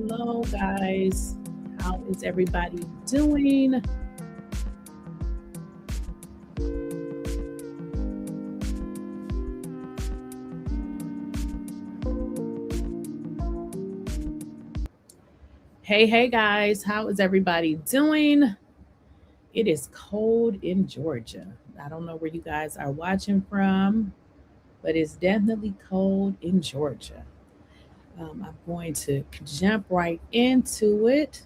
Hello, guys. How is everybody doing? Hey, guys. How is everybody doing? It is cold in Georgia. I don't know where you guys are watching from, but it's definitely cold in Georgia. I'm going to jump right into it.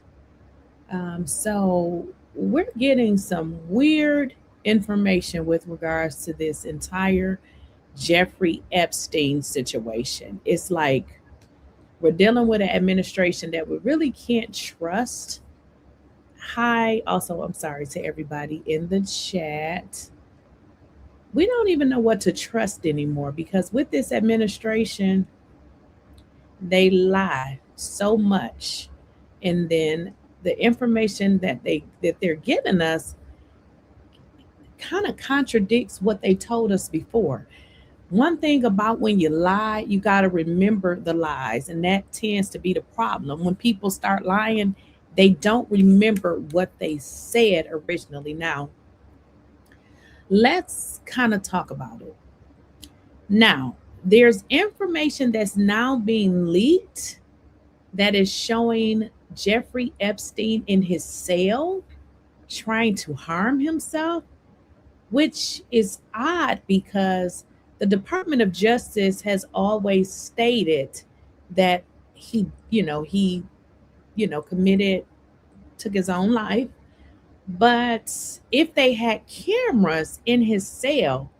So we're getting some weird information with regards to this entire Jeffrey Epstein situation. It's like we're dealing with an administration that we really can't trust. Hi, also, I'm sorry to everybody in the chat. We don't even know what to trust anymore because with this administration, they lie so much, and then the information that they're giving us kind of contradicts what they told us before. One thing about when you lie, you got to remember the lies, and that tends to be the problem. When people start lying, they don't remember what they said originally. Now, let's kind of talk about it. Now, there's information that's now being leaked that is showing Jeffrey Epstein in his cell trying to harm himself, which is odd because the Department of Justice has always stated that he committed, took his own life. But if they had cameras in his cell,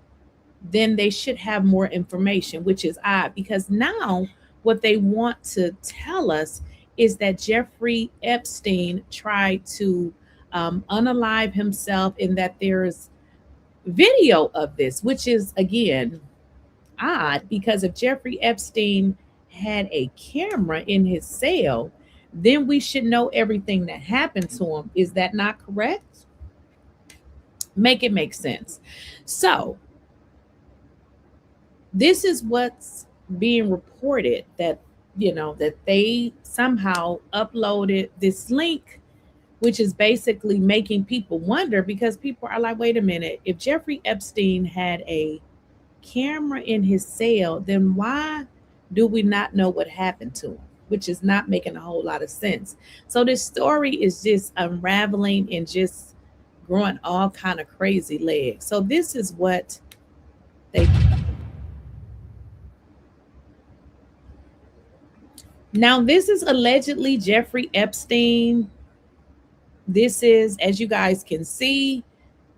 then they should have more information, which is odd because now what they want to tell us is that Jeffrey Epstein tried to unalive himself and that there's video of this, which is, again, odd because if Jeffrey Epstein had a camera in his cell, then we should know everything that happened to him. Is that not correct? Make it make sense. So, this is what's being reported that they somehow uploaded this link, which is basically making people wonder because people are like, wait a minute, if Jeffrey Epstein had a camera in his cell, then why do we not know what happened to him? Which is not making a whole lot of sense. So this story is just unraveling and just growing all kind of crazy legs. So this is what they... Now, this is allegedly Jeffrey Epstein. This is, as you guys can see,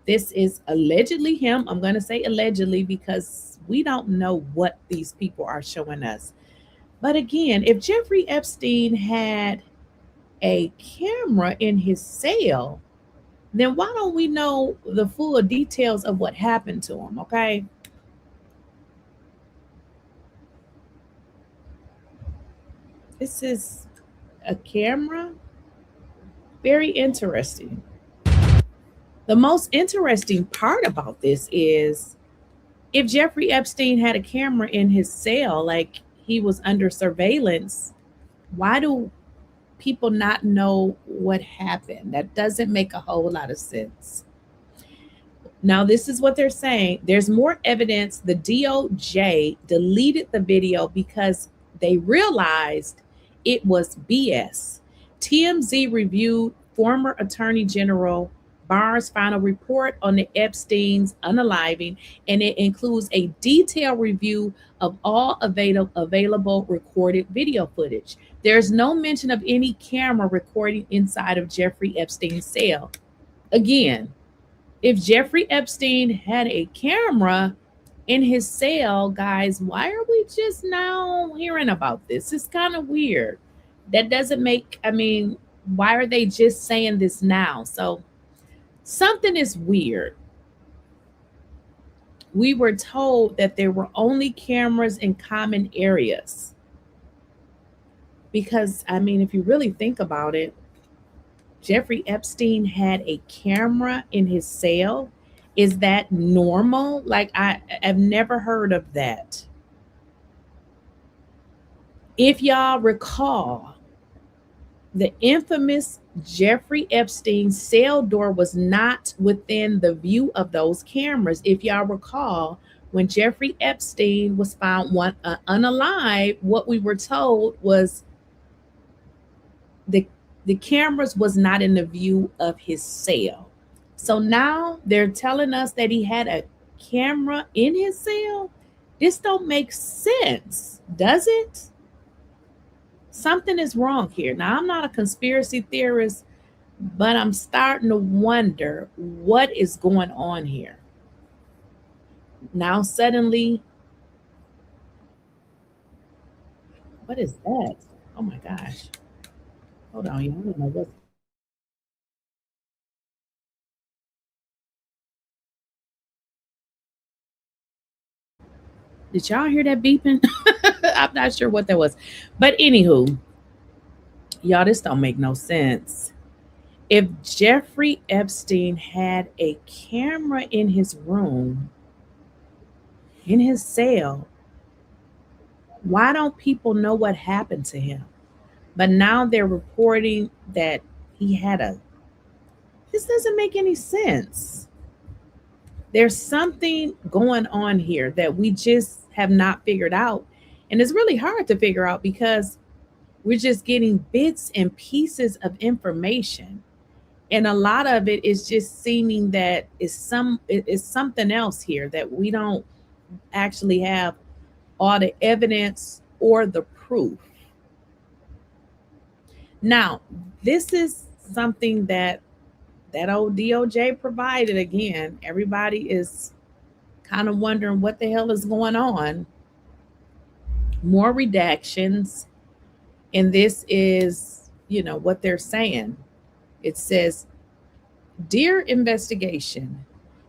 this is allegedly him. I'm going to say allegedly because we don't know what these people are showing us. But again, if Jeffrey Epstein had a camera in his cell, then why don't we know the full details of what happened to him, okay? This is a camera. Very interesting. The most interesting part about this is if Jeffrey Epstein had a camera in his cell, like he was under surveillance, why do people not know what happened? That doesn't make a whole lot of sense. Now, this is what they're saying. There's more evidence. The DOJ deleted the video because they realized it was BS. TMZ reviewed former Attorney General Barr's final report on the Epstein's unaliving, and it includes a detailed review of all available recorded video footage. There's no mention of any camera recording inside of Jeffrey Epstein's cell. Again, if Jeffrey Epstein had a camera in his cell, guys, why are we just now hearing about this? It's kind of weird. That doesn't make, why are they just saying this now? So something is weird. We were told that there were only cameras in common areas. Because, if you really think about it, Jeffrey Epstein had a camera in his cell. Is that normal? Like, I've never heard of that. If y'all recall, the infamous Jeffrey Epstein's cell door was not within the view of those cameras. If y'all recall, when Jeffrey Epstein was found unalive, what we were told was the cameras was not in the view of his cell. So now they're telling us that he had a camera in his cell. This don't make sense, does it? Something is wrong here. Now, I'm not a conspiracy theorist, but I'm starting to wonder what is going on here. Now, suddenly, what is that? Oh my gosh. Hold on, y'all. I don't know what's. Did y'all hear that beeping? I'm not sure what that was. But anywho, y'all, this don't make no sense. If Jeffrey Epstein had a camera in his room, in his cell, why don't people know what happened to him? But now they're reporting that he had a. This doesn't make any sense. There's something going on here that we just have not figured out. And it's really hard to figure out because we're just getting bits and pieces of information. And a lot of it is just seeming that it's something else here, that we don't actually have all the evidence or the proof. Now, this is something that old DOJ provided. Again, everybody is kind of wondering what the hell is going on. More redactions. And this is, what they're saying. It says, "Dear investigation,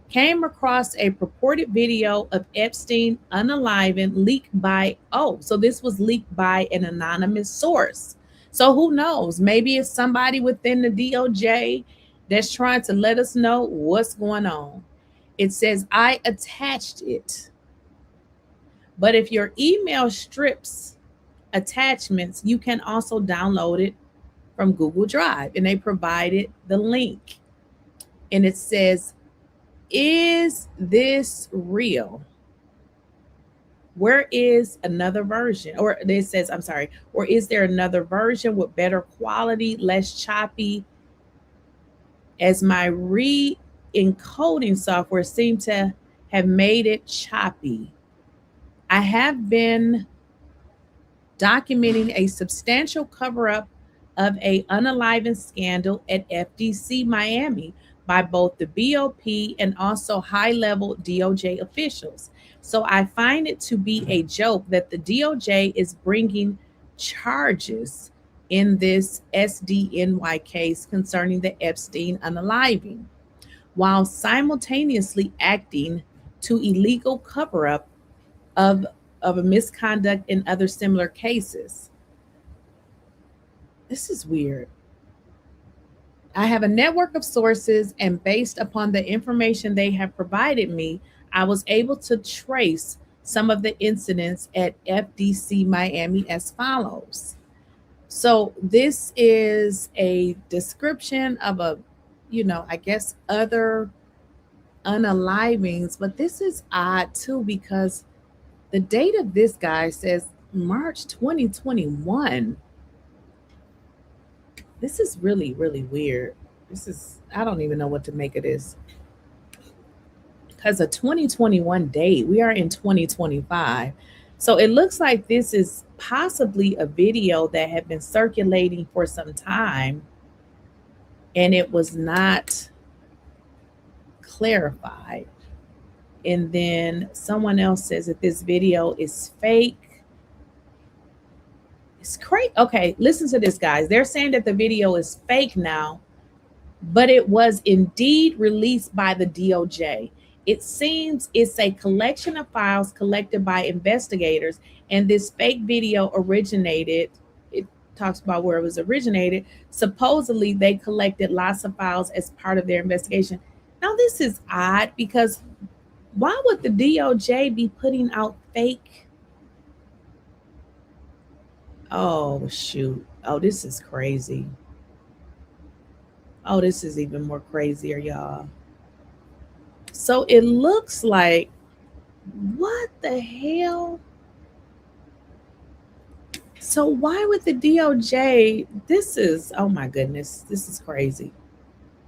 came across a purported video of Epstein unaliving leaked by," so this was leaked by an anonymous source. So who knows? Maybe it's somebody within the DOJ that's trying to let us know what's going on. It says, "I attached it." But if your email strips attachments, you can also download it from Google Drive. And they provided the link. And it says, "Is this real? Where is another version?" Or it says, I'm sorry, "Or is there another version with better quality, less choppy, as my re-encoding software seemed to have made it choppy? I have been documenting a substantial cover-up of a unaliving scandal at FDC Miami by both the BOP and also high-level DOJ officials. So I find it to be a joke that the DOJ is bringing charges in this SDNY case concerning the Epstein unaliving, while simultaneously acting to illegal cover-up of a misconduct in other similar cases. This is weird. I have a network of sources, and based upon the information they have provided me, I was able to trace some of the incidents at FDC Miami as follows. So this is a description of I guess other unalivings, but this is odd too because the date of this guy says March 2021. This is really, really weird. I don't even know what to make of this. Because a 2021 date, we are in 2025. So it looks like this is possibly a video that had been circulating for some time and it was not clarified. And then someone else says that this video is fake. It's crazy. Okay, listen to this, guys. They're saying that the video is fake now, but it was indeed released by the DOJ. It seems it's a collection of files collected by investigators, and this fake video originated. It talks about where it was originated. Supposedly, they collected lots of files as part of their investigation. Now, this is odd because why would the DOJ be putting out fake? Oh, shoot. Oh, this is crazy. Oh, this is even more crazier, y'all. So it looks like, what the hell? So why would the DOJ, oh my goodness, this is crazy.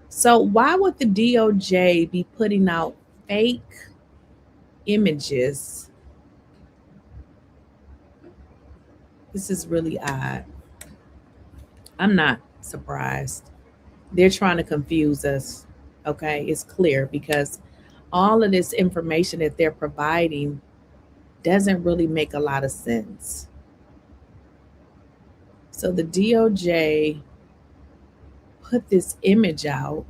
So why would the DOJ be putting out fake images? This is really odd. I'm not surprised. They're trying to confuse us. Okay, it's clear because all of this information that they're providing doesn't really make a lot of sense. So the DOJ put this image out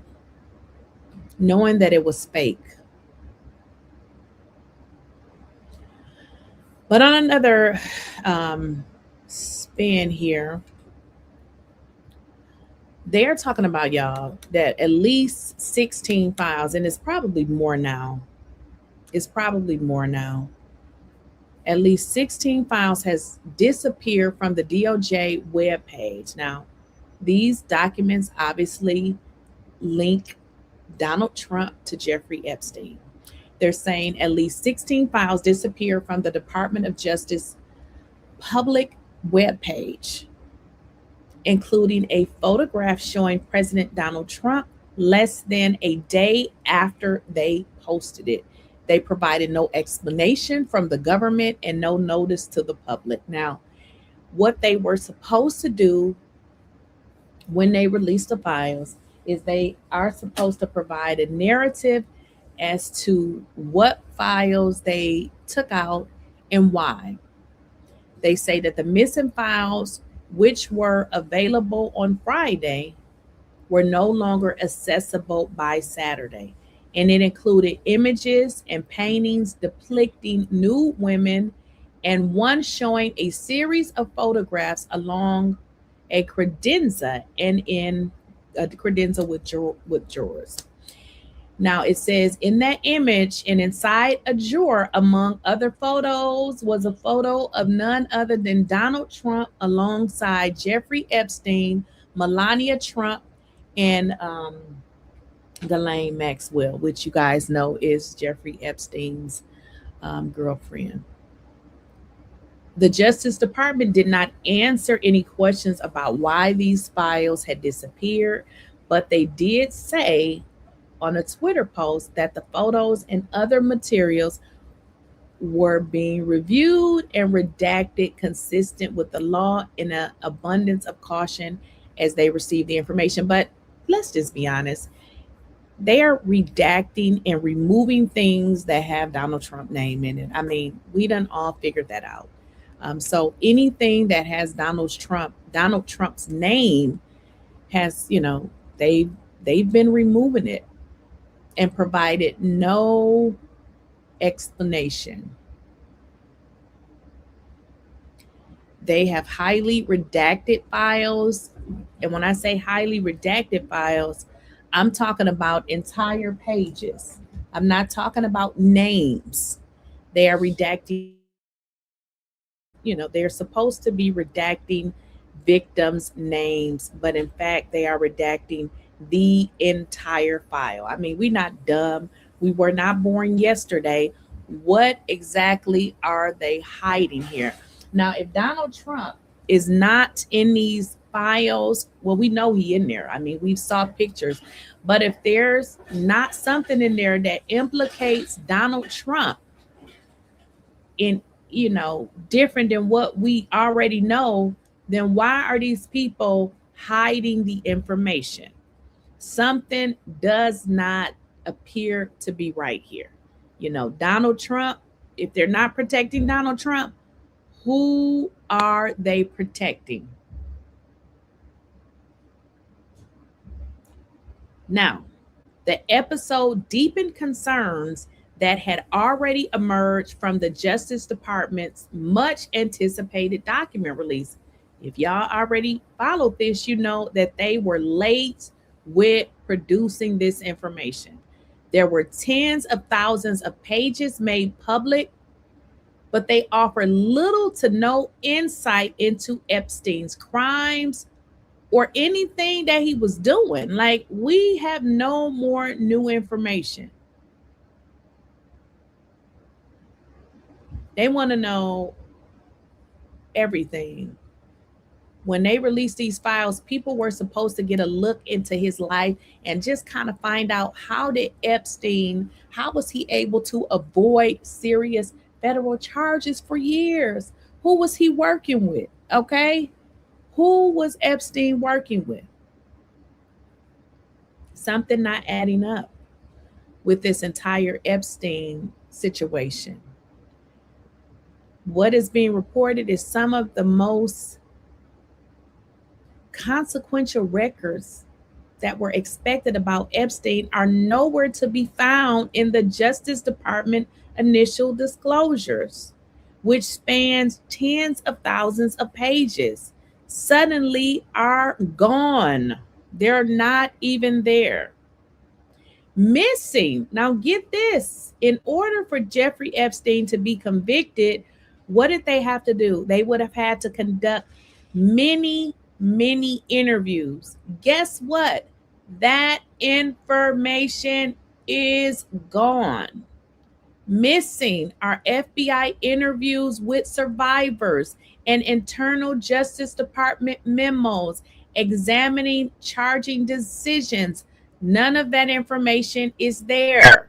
knowing that it was fake. But on another spin here, they're talking about, y'all, that at least 16 files, and it's probably more now. At least 16 files has disappeared from the DOJ webpage. Now, these documents obviously link Donald Trump to Jeffrey Epstein. They're saying at least 16 files disappeared from the Department of Justice public webpage, including a photograph showing President Donald Trump less than a day after they posted it. They provided no explanation from the government and no notice to the public. Now, what they were supposed to do when they released the files is they are supposed to provide a narrative as to what files they took out and why. They say that the missing files, which were available on Friday, were no longer accessible by Saturday. And it included images and paintings depicting nude women and one showing a series of photographs along a credenza and in a credenza with drawers. Now it says in that image and inside a drawer, among other photos, was a photo of none other than Donald Trump alongside Jeffrey Epstein, Melania Trump, and Ghislaine Maxwell, which you guys know is Jeffrey Epstein's girlfriend. The Justice Department did not answer any questions about why these files had disappeared, but they did say on a Twitter post that the photos and other materials were being reviewed and redacted consistent with the law in an abundance of caution as they received the information. But let's just be honest. They are redacting and removing things that have Donald Trump name in it. I mean, we done all figured that out. So anything that has Donald Trump's name has, they've been removing it and provided no explanation. They have highly redacted files. And when I say highly redacted files, I'm talking about entire pages. I'm not talking about names. They are redacting, they're supposed to be redacting victims' names, but in fact, they are redacting the entire file. I mean, we're not dumb. We were not born yesterday. What exactly are they hiding here? Now, if Donald Trump is not in these files, well, we know he in there. I mean, we saw pictures. But if there's not something in there that implicates Donald Trump in, different than what we already know, then why are these people hiding the information? Something does not appear to be right here. Donald Trump, if they're not protecting Donald Trump, who are they protecting? Now, the episode deepened concerns that had already emerged from the Justice Department's much anticipated document release. If y'all already followed this, you know that they were late with producing this information. There were tens of thousands of pages made public, but they offer little to no insight into Epstein's crimes or anything that he was doing. Like, we have no more new information. They want to know everything. When they released these files, people were supposed to get a look into his life and just kind of find out how was he able to avoid serious federal charges for years? Who was he working with? Okay? Who was Epstein working with? Something not adding up with this entire Epstein situation. What is being reported is some of the most consequential records that were expected about Epstein are nowhere to be found in the Justice Department initial disclosures, which spans tens of thousands of pages, suddenly are gone. They're not even there. Missing. Now get this. In order for Jeffrey Epstein to be convicted, what did they have to do? They would have had to conduct many interviews. Guess what? That information is gone. Missing are FBI interviews with survivors and internal Justice Department memos examining charging decisions. None of that information is there.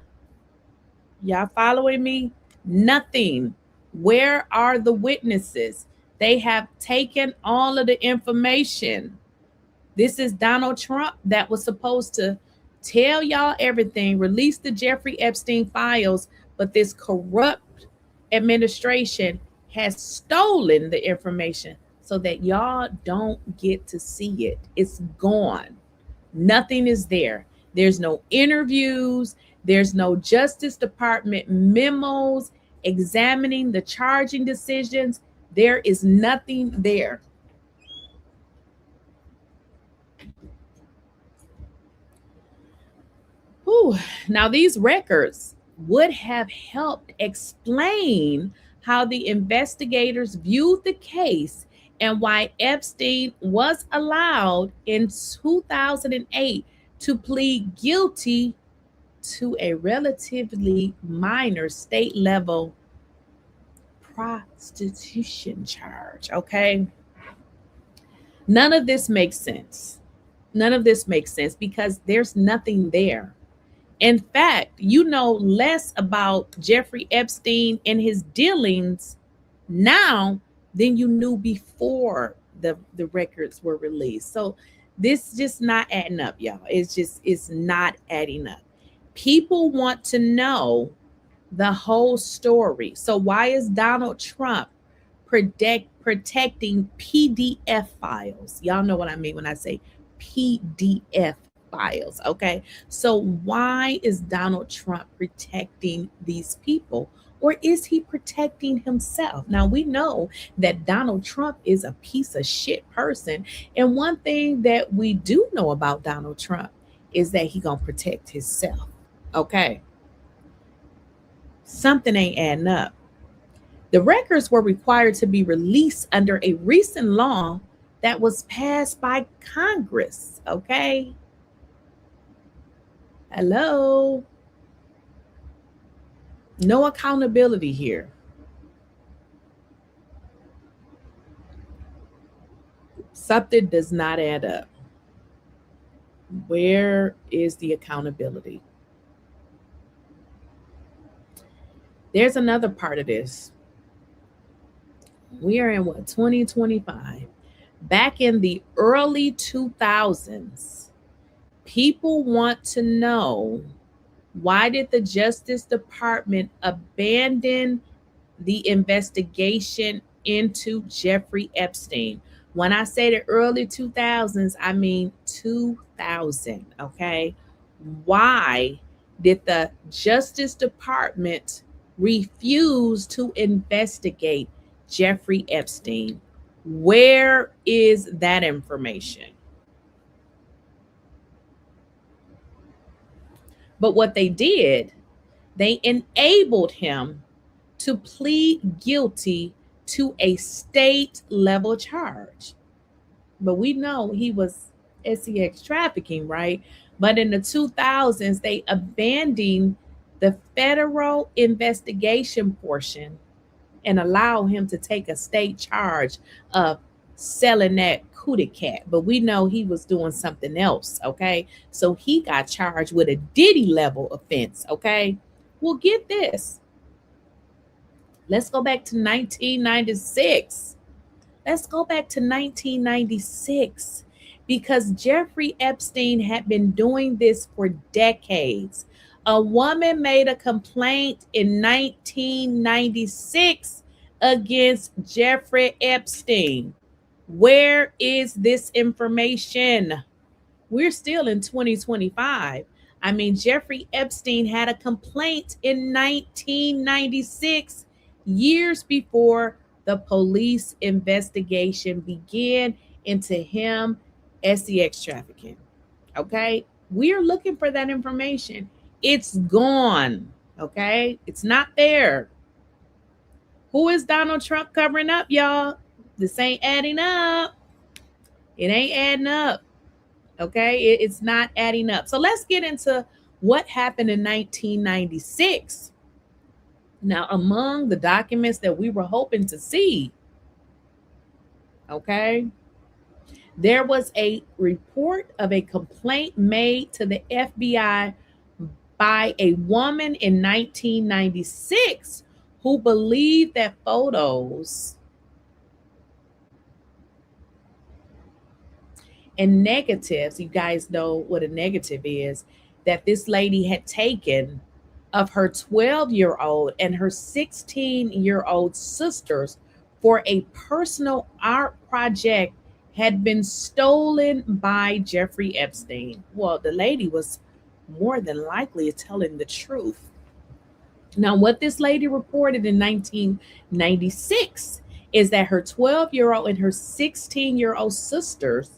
Y'all following me? Nothing. Where are the witnesses? They have taken all of the information. This is Donald Trump that was supposed to tell y'all everything, release the Jeffrey Epstein files, but this corrupt administration has stolen the information so that y'all don't get to see it. It's gone. Nothing is there. There's no interviews. There's no Justice Department memos examining the charging decisions. There is nothing there. Whew. Now, these records would have helped explain how the investigators viewed the case and why Epstein was allowed in 2008 to plead guilty to a relatively minor state level prostitution charge. Okay. None of this makes sense. None of this makes sense because there's nothing there. In fact, you know less about Jeffrey Epstein and his dealings now than you knew before the records were released. So this just not adding up, y'all. It's not adding up. People want to know the whole story. So why is Donald Trump protecting PDF files? Y'all know what I mean when I say PDF files, okay? So why is Donald Trump protecting these people? Or is he protecting himself? Now, we know that Donald Trump is a piece of shit person. And one thing that we do know about Donald Trump is that he gonna protect himself, okay? Something ain't adding up. The records were required to be released under a recent law that was passed by Congress, okay? Hello? No accountability here. Something does not add up. Where is the accountability? There's another part of this. We are in what, 2025? Back in the early 2000s, people want to know, why did the Justice Department abandon the investigation into Jeffrey Epstein? When I say the early 2000s, I mean 2000, okay? Why did the Justice Department refuse to investigate Jeffrey Epstein? Where is that information? But what they did, they enabled him to plead guilty to a state level charge. But we know he was sex trafficking, right? But in the 2000s, they abandoned the federal investigation portion and allow him to take a state charge of selling that cootie cat. But we know he was doing something else, okay? So he got charged with a Diddy level offense, okay? Well, get this. Let's go back to 1996. Let's go back to 1996, because Jeffrey Epstein had been doing this for decades. A woman made a complaint in 1996 against Jeffrey Epstein. Where is this information? We're still in 2025. I mean, Jeffrey Epstein had a complaint in 1996, years before the police investigation began into him sex trafficking. Okay? We're looking for that information. It's gone. Okay? It's not there. Who is Donald Trump covering up, y'all? This ain't adding up. It ain't adding up. Okay? It's not adding up. So let's get into what happened in 1996. Now, among the documents that we were hoping to see, okay, there was a report of a complaint made to the FBI by a woman in 1996 who believed that photos and negatives, you guys know what a negative is, that this lady had taken of her 12-year-old and her 16-year-old sisters for a personal art project had been stolen by Jeffrey Epstein. Well, the lady was more than likely telling the truth. Now, what this lady reported in 1996 is that her 12-year-old and her 16-year-old sisters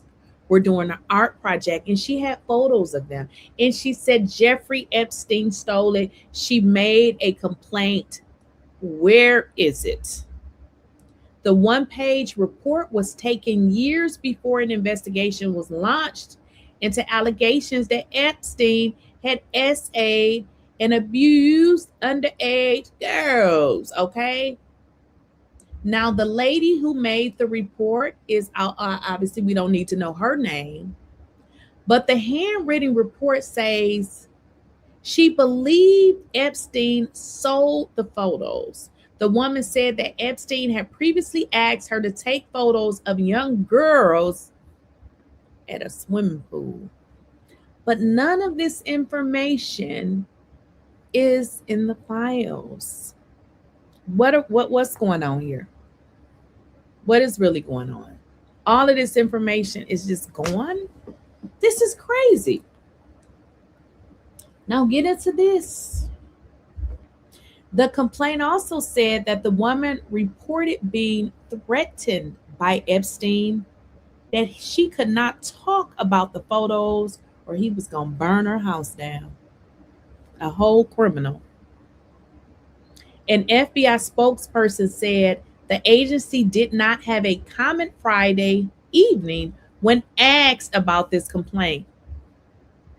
were doing an art project, and she had photos of them. And she said Jeffrey Epstein stole it. She made a complaint. Where is it? The one-page report was taken years before an investigation was launched into allegations that Epstein had SA'd and abused underage girls, okay? Now, the lady who made the report is, obviously, we don't need to know her name, but the handwritten report says she believed Epstein sold the photos. The woman said that Epstein had previously asked her to take photos of young girls at a swimming pool. But none of this information is in the files. What's going on here? What is really going on? All of this information is just gone. This is crazy. Now get into this. The complaint also said that the woman reported being threatened by Epstein, that she could not talk about the photos or he was going to burn her house down. A whole criminal. An FBI spokesperson said the agency did not have a comment Friday evening when asked about this complaint.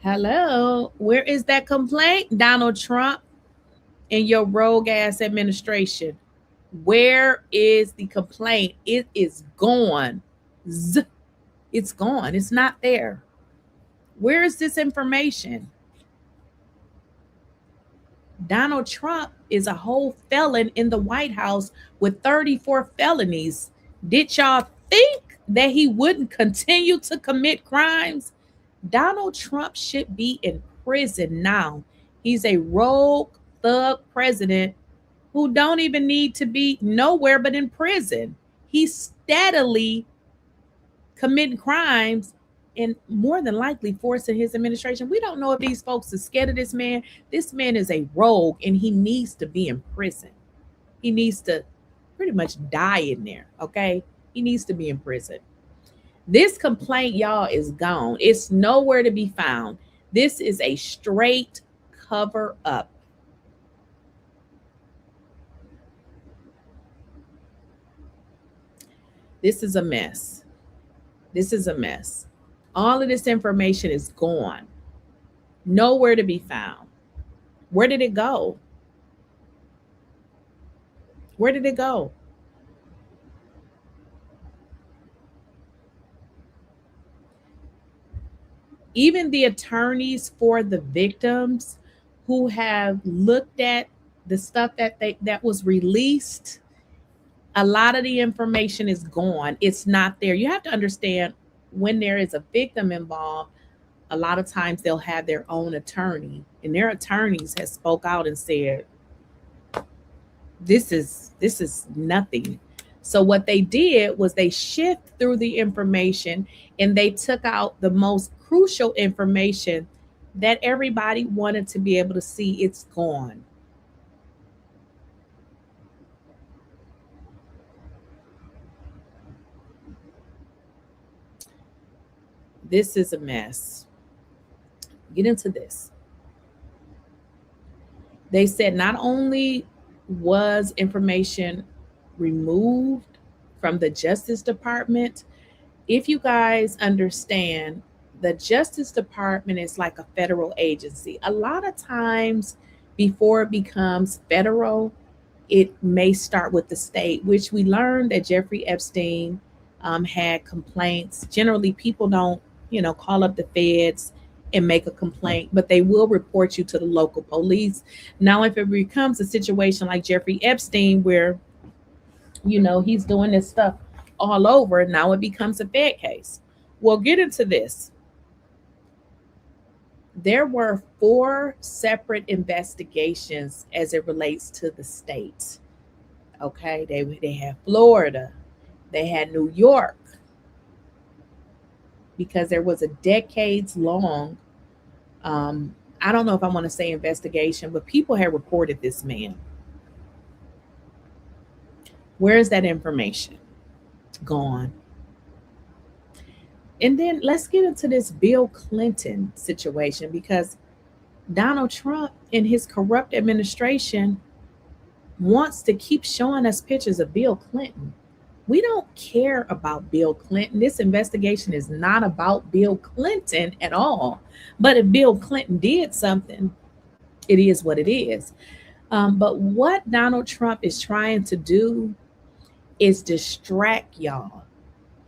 Hello, where is that complaint, Donald Trump and your rogue ass administration? Where is the complaint? It is gone. It's gone. It's not there. Where is this information? Donald Trump is a whole felon in the White House with 34 felonies. Did y'all think that he wouldn't continue to commit crimes? Donald Trump should be in prison now. He's a rogue thug president who don't even need to be nowhere but in prison. He's steadily committing crimes and more than likely forcing his administration. We don't know if these folks are scared of this man. This man is a rogue and he needs to be in prison. He needs to pretty much die in there, okay? He needs to be in prison. This complaint, y'all, is gone. It's nowhere to be found. This is a straight cover up. This is a mess. This is a mess. All of this information is gone. Nowhere to be found. Where did it go? Where did it go? Even the attorneys for the victims who have looked at the stuff that was released, a lot of the information is gone. It's not there. You have to understand, when there is a victim involved, a lot of times they'll have their own attorney, and their attorneys have spoke out and said, this is nothing. So what they did was they shift through the information and they took out the most crucial information that everybody wanted to be able to see. It's gone. This is a mess. Get into this. They said not only was information removed from the Justice Department, if you guys understand, the Justice Department is like a federal agency. A lot of times before it becomes federal, it may start with the state, which we learned that Jeffrey Epstein had complaints. Generally, people don't, call up the feds and make a complaint, but they will report you to the local police. Now, if it becomes a situation like Jeffrey Epstein, where, he's doing this stuff all over, now it becomes a Fed case. We'll get into this. There were 4 separate investigations as it relates to the states. Okay, they had Florida, they had New York, because there was a decades-long, I don't know if I want to say investigation, but people had reported this man. Where is that information? Gone. And then let's get into this Bill Clinton situation, because Donald Trump and his corrupt administration wants to keep showing us pictures of Bill Clinton. We don't care about Bill Clinton. This investigation is not about Bill Clinton at all. But if Bill Clinton did something, it is what it is. But what Donald Trump is trying to do is distract y'all.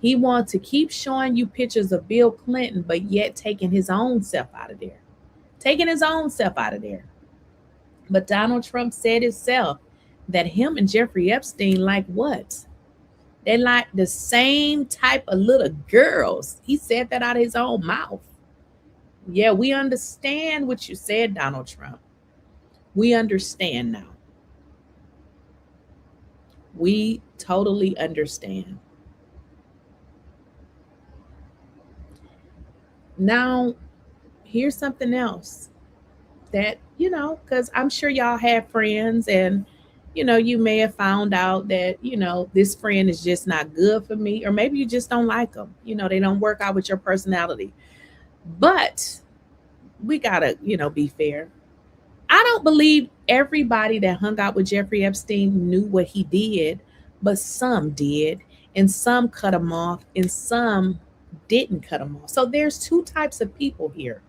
He wants to keep showing you pictures of Bill Clinton, but yet taking his own self out of there. Taking his own self out of there. But Donald Trump said himself that him and Jeffrey Epstein like what? They like the same type of little girls. He said that out of his own mouth. Yeah, we understand what you said, Donald Trump. We understand now. We totally understand. Now, here's something else that, because I'm sure y'all have friends, and you may have found out that, this friend is just not good for me, or maybe you just don't like them. They don't work out with your personality. But we gotta, be fair. I don't believe everybody that hung out with Jeffrey Epstein knew what he did, but some did, and some cut him off, and some didn't cut him off. So there's 2 types of people here.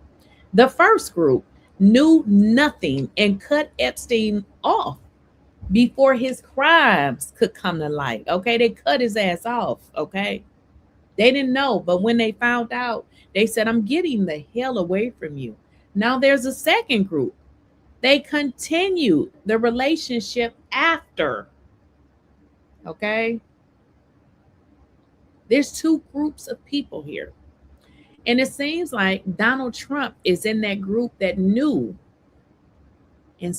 The first group knew nothing and cut Epstein off before his crimes could come to light. Okay, they cut his ass off. Okay, They didn't know, but when they found out, they said, I'm getting the hell away from you. Now there's a second group. They continued the relationship after. Okay? There's two groups of people here. And it seems like Donald Trump is in that group that knew, and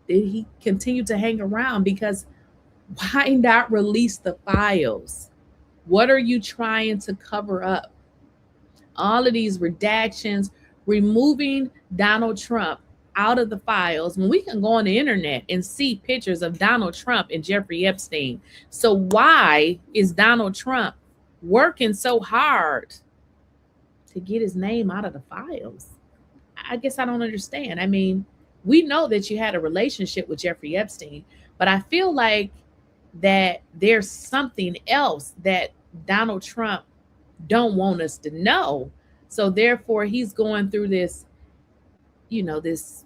he continued to hang around, because why not release the files? What are you trying to cover up? All of these redactions, removing Donald Trump out of the files, when we can go on the internet and see pictures of Donald Trump and Jeffrey Epstein. So why is Donald Trump working so hard to get his name out of the files? I guess I don't understand. I mean, we know that you had a relationship with Jeffrey Epstein, but I feel like that there's something else that Donald Trump don't want us to know. So therefore he's going through this, this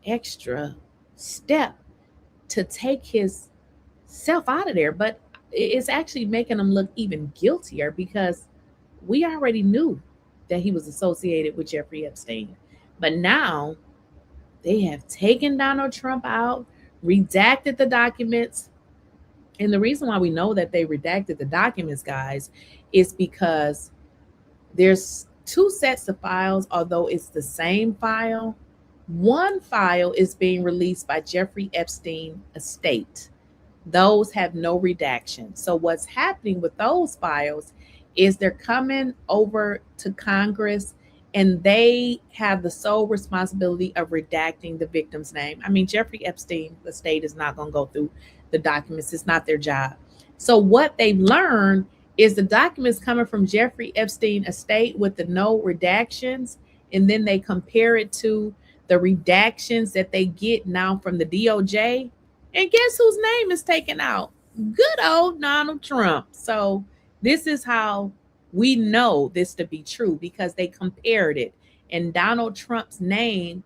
extra step to take his self out of there. But it's actually making him look even guiltier, because we already knew that he was associated with Jeffrey Epstein. But now they have taken Donald Trump out, redacted the documents. And the reason why we know that they redacted the documents, guys, is because there's two sets of files, although it's the same file. One file is being released by Jeffrey Epstein estate. Those have no redaction. So what's happening with those files is they're coming over to Congress, and they have the sole responsibility of redacting the victim's name. I mean, Jeffrey Epstein, the state, is not going to go through the documents. It's not their job. So what they've learned is the documents coming from Jeffrey Epstein estate with the no redactions, and then they compare it to the redactions that they get now from the DOJ. And guess whose name is taken out? Good old Donald Trump. So this is how we know this to be true, because they compared it, and Donald Trump's name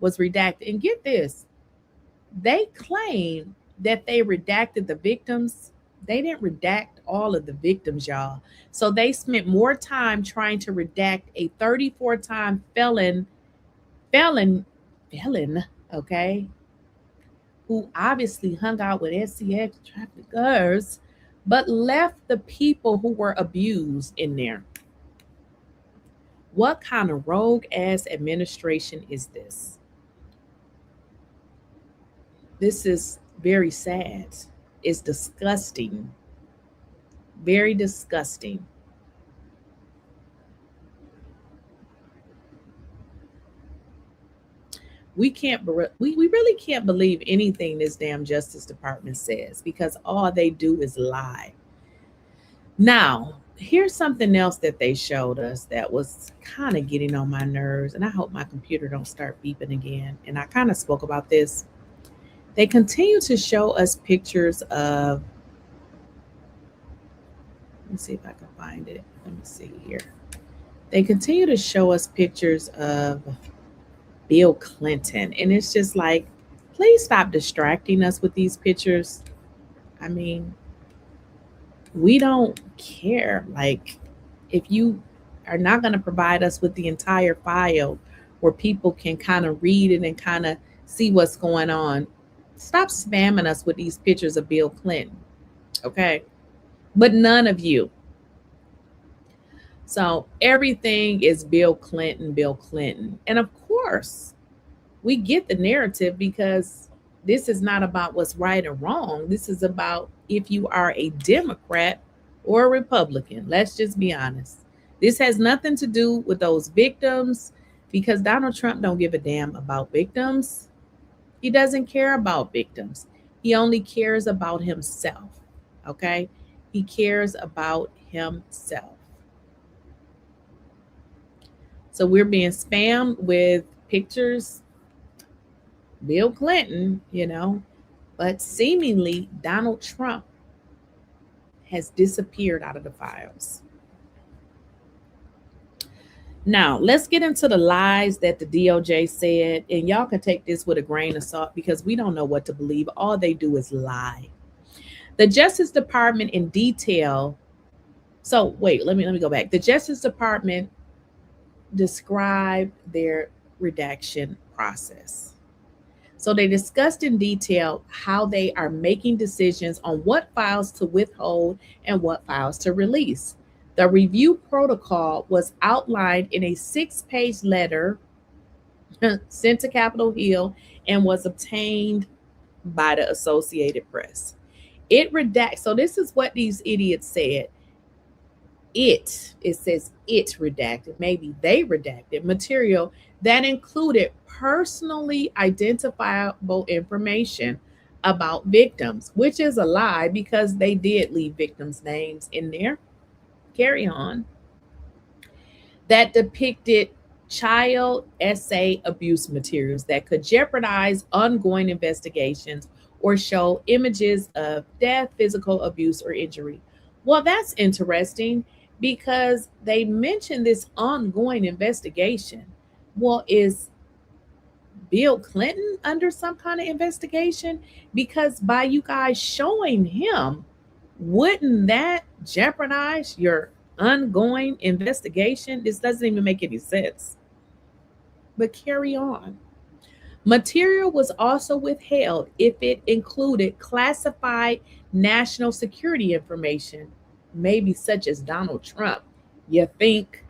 was redacted. And get this, they claim that they redacted the victims. They didn't redact all of the victims, y'all. So they spent more time trying to redact a 34-time felon, okay, who obviously hung out with SCX traffickers, but left the people who were abused in there. What kind of rogue ass administration is this? This is very sad. It's disgusting. Very disgusting. We really can't believe anything this damn Justice Department says, because all they do is lie. Now, here's something else that they showed us that was kind of getting on my nerves, and I hope my computer don't start beeping again. And I kind of spoke about this. They continue to show us pictures of, let me see if I can find it. Let me see here. They continue to show us pictures of Bill Clinton. And it's just like, please stop distracting us with these pictures. I mean, we don't care. Like, if you are not going to provide us with the entire file where people can kind of read it and kind of see what's going on, stop spamming us with these pictures of Bill Clinton. Okay? But none of you. So everything is Bill Clinton, Bill Clinton. And of course, we get the narrative, because this is not about what's right or wrong. This is about if you are a Democrat or a Republican. Let's just be honest. This has nothing to do with those victims, because Donald Trump don't give a damn about victims. He doesn't care about victims. He only cares about himself. Okay? He cares about himself. So we're being spammed with pictures, Bill Clinton, but seemingly Donald Trump has disappeared out of the files. Now, let's get into the lies that the DOJ said, and y'all can take this with a grain of salt, because we don't know what to believe. All they do is lie. The Justice Department in detail So wait, let me go back. The Justice Department described their redaction process. So they discussed in detail how they are making decisions on what files to withhold and what files to release. The review protocol was outlined in a 6-page letter sent to Capitol Hill and was obtained by the Associated Press. It redacts. So this is what these idiots said. It says it redacted, maybe they redacted material that included personally identifiable information about victims, which is a lie because they did leave victims' names in there. Carry on. That depicted child essay abuse materials that could jeopardize ongoing investigations or show images of death, physical abuse, or injury. Well, that's interesting because they mentioned this ongoing investigation. Well, is Bill Clinton under some kind of investigation? Because by you guys showing him, wouldn't that jeopardize your ongoing investigation? This doesn't even make any sense. But carry on. Material was also withheld if it included classified national security information, maybe such as Donald Trump, you think?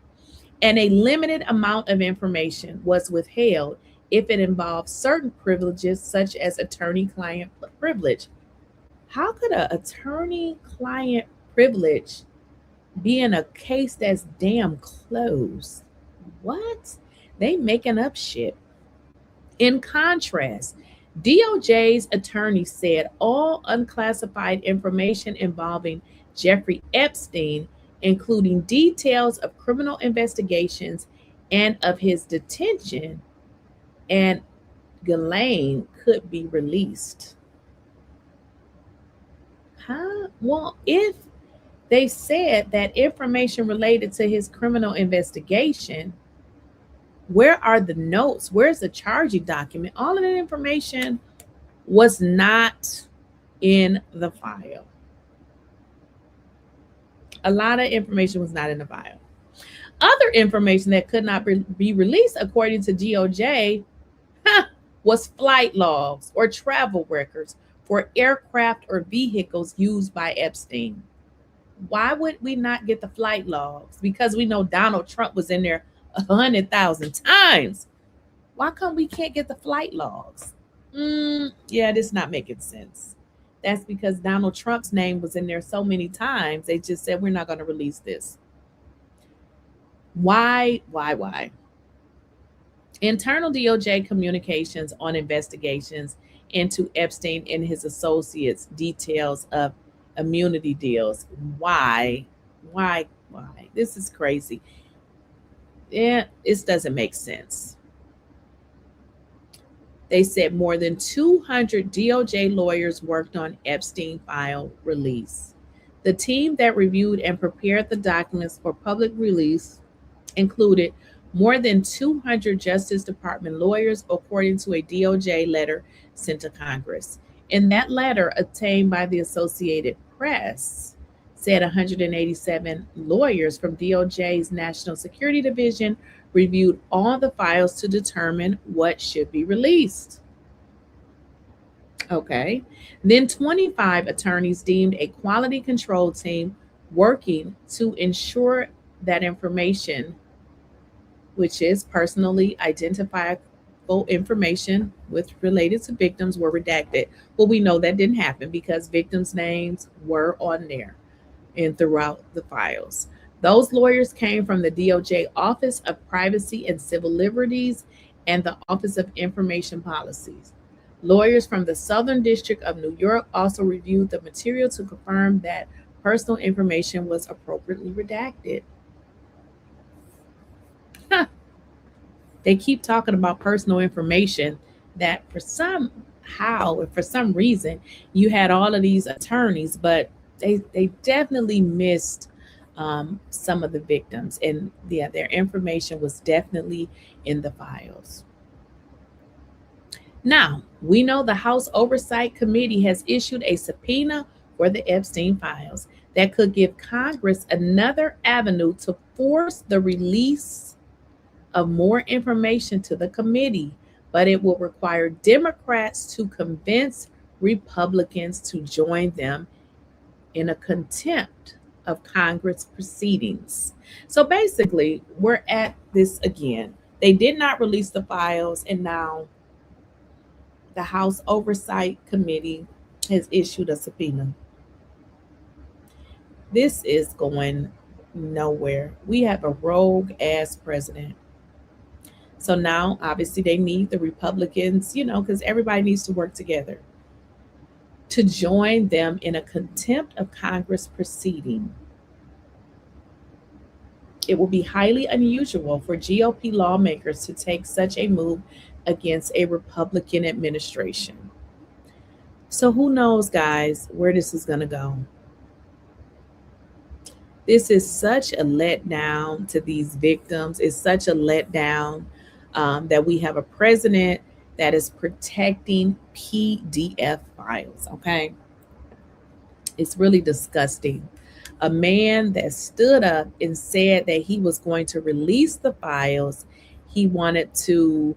And a limited amount of information was withheld if it involved certain privileges, such as attorney-client privilege. How could an attorney-client privilege be in a case that's damn closed? What? They making up shit. In contrast, DOJ's attorney said all unclassified information involving Jeffrey Epstein, including details of criminal investigations and of his detention and Ghislaine, could be released. Well, if they said that information related to his criminal investigation, where are the notes? Where's the charging document? All of that information was not in the file. A lot of information was not in the file. Other information that could not be released, according to DOJ, was flight logs or travel records for aircraft or vehicles used by Epstein. Why would we not get the flight logs? Because we know Donald Trump was in there 100,000 times. Why come we can't get the flight logs? Yeah, this is not making sense. That's because Donald Trump's name was in there so many times. They just said, we're not going to release this. Why? Internal DOJ communications on investigations into Epstein and his associates, details of immunity deals. Why? This is crazy. Yeah, this doesn't make sense. They said more than 200 DOJ lawyers worked on Epstein file release. The team that reviewed and prepared the documents for public release included more than 200 Justice Department lawyers, according to a DOJ letter sent to Congress. In that letter, obtained by the Associated Press, said 187 lawyers from DOJ's National Security Division reviewed all the files to determine what should be released. Okay. Then 25 attorneys deemed a quality control team working to ensure that information, which is personally identifiable information related to victims, were redacted. Well, we know that didn't happen because victims' names were on there and throughout the files. Those lawyers came from the DOJ Office of Privacy and Civil Liberties and the Office of Information Policies. Lawyers from the Southern District of New York also reviewed the material to confirm that personal information was appropriately redacted. They keep talking about personal information that for some reason you had all of these attorneys, but they definitely missed some of the victims, and yeah, their information was definitely in the files. Now, we know the House Oversight Committee has issued a subpoena for the Epstein Files that could give Congress another avenue to force the release of more information to the committee, but it will require Democrats to convince Republicans to join them in a contempt of Congress proceedings. So basically, we're at this again. They did not release the files, and now the House Oversight Committee has issued a subpoena. This is going nowhere. We have a rogue ass president. So now, obviously, they need the Republicans, because everybody needs to work together to join them in a contempt of Congress proceeding. It will be highly unusual for GOP lawmakers to take such a move against a Republican administration. So who knows, guys, where this is going to go. This is such a letdown to these victims. It's such a letdown that we have a president that is protecting PDF files, okay? It's really disgusting. A man that stood up and said that he was going to release the files. He wanted to,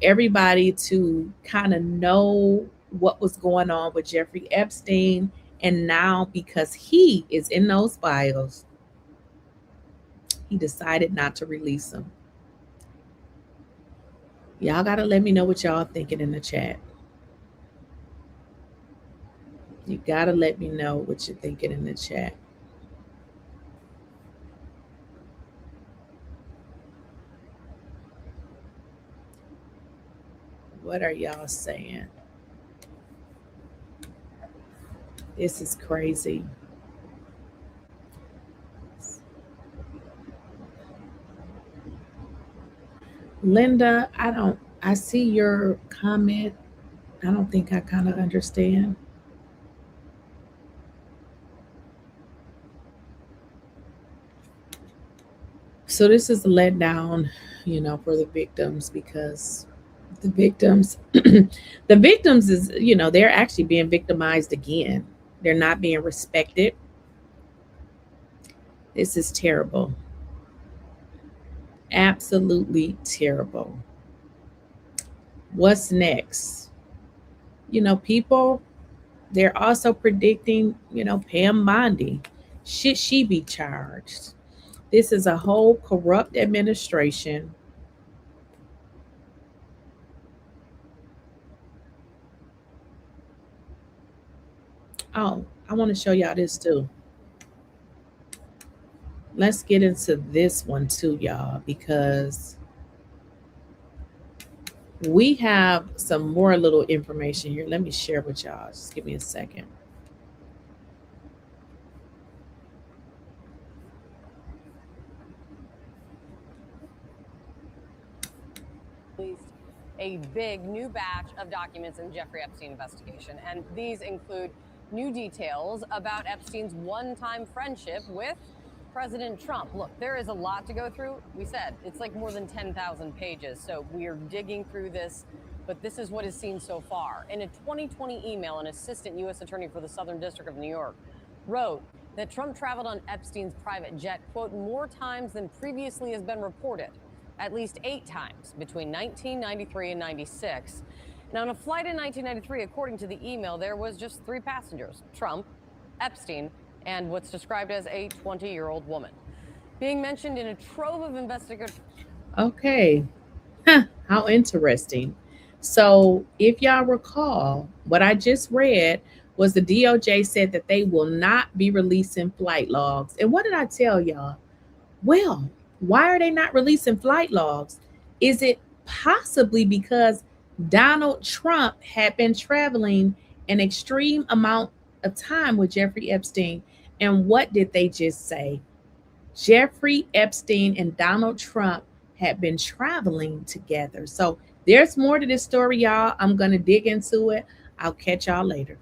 everybody to kind of know what was going on with Jeffrey Epstein. And now, because he is in those files, he decided not to release them. Y'all got to let me know what y'all thinking in the chat. You got to let me know what you're thinking in the chat. What are y'all saying? This is crazy. Linda, I see your comment. I don't think I kind of understand. So this is a letdown, for the victims, because the victims, the victims is, they're actually being victimized again. They're not being respected. This is terrible. Absolutely terrible. What's next? People, they're also predicting, Pam Bondi. Should she be charged? This is a whole corrupt administration. Oh, I want to show y'all this too. Let's get into this one too, y'all, because we have some more little information here. Let me share with y'all. Just give me a second. A big new batch of documents in Jeffrey Epstein investigation, and these include new details about Epstein's one-time friendship with President Trump. Look, there is a lot to go through. We said it's like more than 10,000 pages, so we are digging through this, but this is what is seen so far. In a 2020 email, an assistant U.S. attorney for the Southern District of New York wrote that Trump traveled on Epstein's private jet, quote, more times than previously has been reported, at least 8 times between 1993 and 96. Now, on a flight in 1993, according to the email, there was just 3 passengers, Trump, Epstein, and what's described as a 20-year-old woman. Being mentioned in a trove of investigators. Okay. How interesting. So if y'all recall, what I just read was the DOJ said that they will not be releasing flight logs. And what did I tell y'all? Well, why are they not releasing flight logs? Is it possibly because Donald Trump had been traveling an extreme amount of time with Jeffrey Epstein? And what did they just say? Jeffrey Epstein and Donald Trump had been traveling together. So there's more to this story, y'all. I'm going to dig into it. I'll catch y'all later.